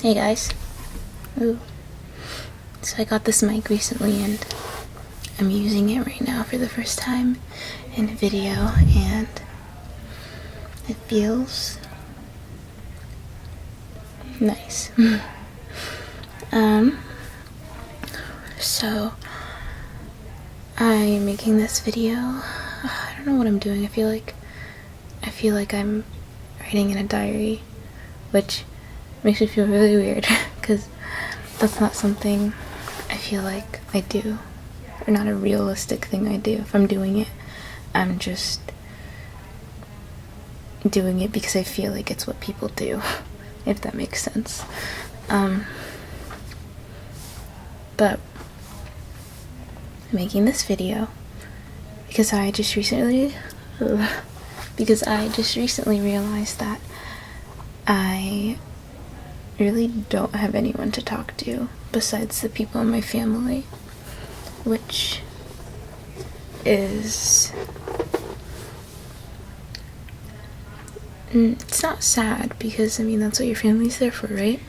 Hey guys. Ooh. So I got this mic recently and I'm using it right now for the first time in a video, and it feels nice. So I'm making this video. I don't know what I'm doing. I feel like I'm writing in a diary, which makes me feel really weird because that's not something I feel like I do, or not a realistic thing I do. If I'm doing it, I'm just doing it because I feel like it's what people do, if that makes sense. But I'm making this video because I just recently realized that I really don't have anyone to talk to besides the people in my family, which is, it's not sad because, I mean, that's what your family's there for, right?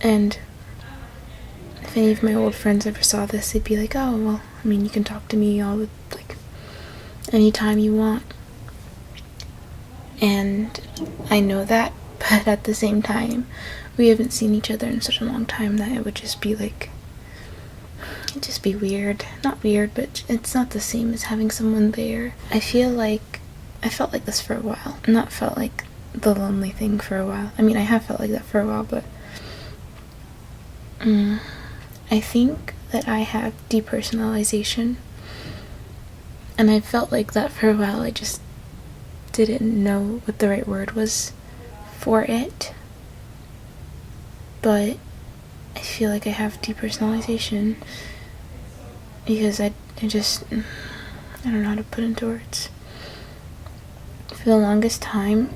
And if any of my old friends ever saw this, they'd be like, oh, well, I mean, you can talk to me anytime you want. And I know that, but at the same time, we haven't seen each other in such a long time that it would just be it'd just be weird. Not weird, but it's not the same as having someone there. I felt like this for a while. Not felt like the lonely thing for a while. I mean, I have felt like that for a while, but I think that I have depersonalization, and I felt like that for a while. I just didn't know what the right word was for it, but I feel like I have depersonalization because I don't know how to put into words. For the longest time,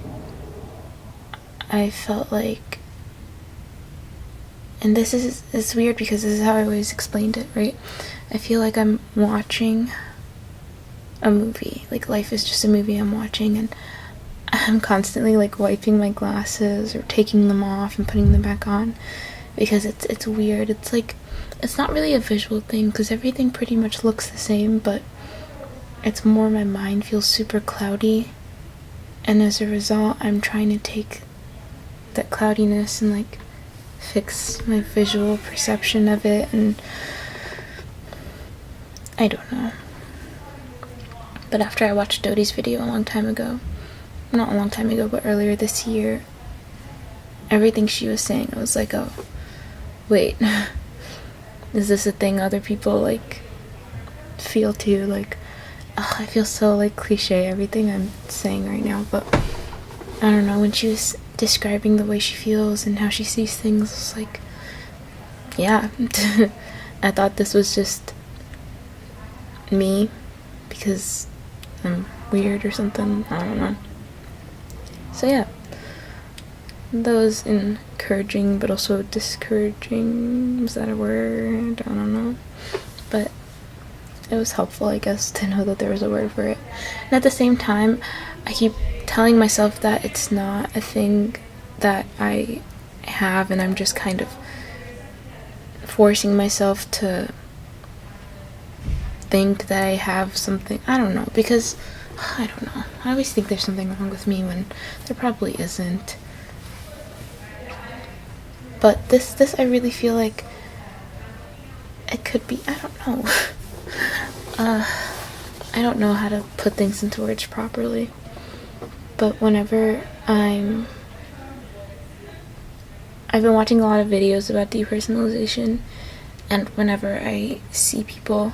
I felt like, and it's weird because this is how I always explained it, right? I feel like I'm watching a movie. Like, life is just a movie I'm watching, and I'm constantly wiping my glasses or taking them off and putting them back on because it's weird. It's not really a visual thing because everything pretty much looks the same, but it's more my mind feels super cloudy, and as a result I'm trying to take that cloudiness and fix my visual perception of it, and I don't know. But after I watched Dodie's video a long time ago, not a long time ago, but earlier this year, everything she was saying, I was like, oh, wait, is this a thing other people feel too? Oh, I feel so cliche everything I'm saying right now, but I don't know, when she was describing the way she feels and how she sees things, it's yeah. I thought this was just me because I'm weird or something, I don't know. So yeah, that was encouraging but also discouraging. Is that a word? I don't know, but it was helpful, I guess, to know that there was a word for it. And at the same time, I keep telling myself that it's not a thing that I have, and I'm just kind of forcing myself to think that I have something. I don't know, because I don't know. I always think there's something wrong with me when there probably isn't. But this I really feel like it could be. I don't know. I don't know how to put things into words properly. But whenever I've been watching a lot of videos about depersonalization, and whenever I see people,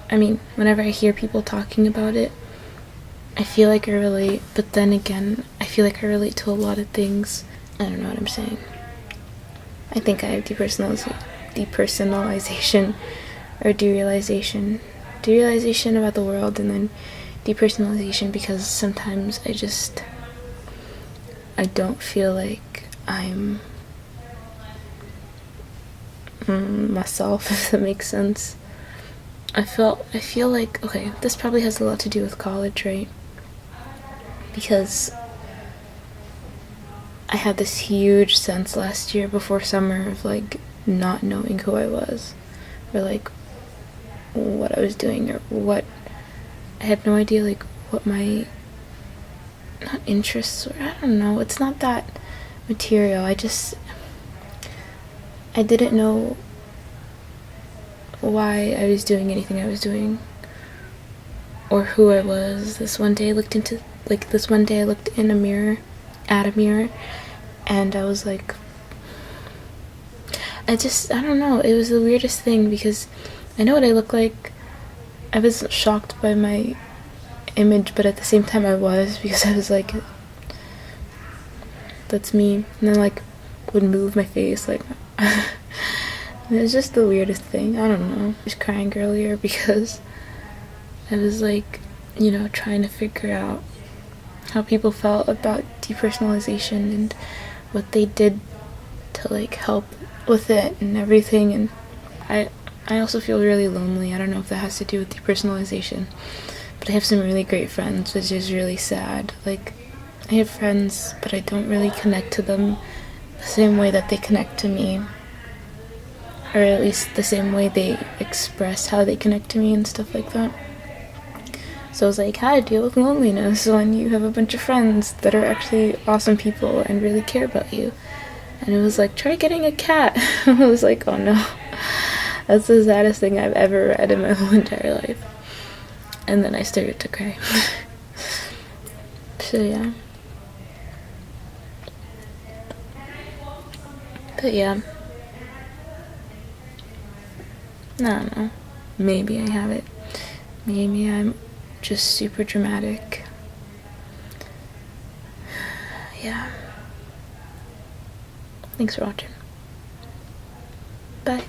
whenever I hear people talking about it, I feel like I relate, but then again, I feel like I relate to a lot of things. I don't know what I'm saying. I think I have depersonalization or derealization. Derealization about the world, and then depersonalization because sometimes I don't feel like I'm myself, if that makes sense. I feel like, okay, this probably has a lot to do with college, right? Because I had this huge sense last year before summer of like not knowing who I was, or like what I was doing, or what I had no idea, like what my not interests were. I don't know. It's not that material. I didn't know why I was doing anything I was doing, or who I was. This one day I looked in a mirror, at a mirror, and I was like, I don't know, it was the weirdest thing, because I know what I look like. I was shocked by my image, but at the same time I was, because I was like, that's me. And then like would move my face like it was just the weirdest thing. I don't know. I was crying earlier because I was like, trying to figure out how people felt about depersonalization and what they did to like help with it and everything. And I also feel really lonely. I don't know if that has to do with depersonalization, but I have some really great friends, which is really sad. Like, I have friends, but I don't really connect to them the same way that they connect to me, or at least the same way they express how they connect to me and stuff like that. So I was like, how to deal with loneliness when you have a bunch of friends that are actually awesome people and really care about you. And it was like, try getting a cat. I was like, oh no, that's the saddest thing I've ever read in my whole entire life. And then I started to cry. So yeah. But yeah. I don't know. Maybe I have it. Maybe I'm just super dramatic. Yeah. Thanks for watching. Bye.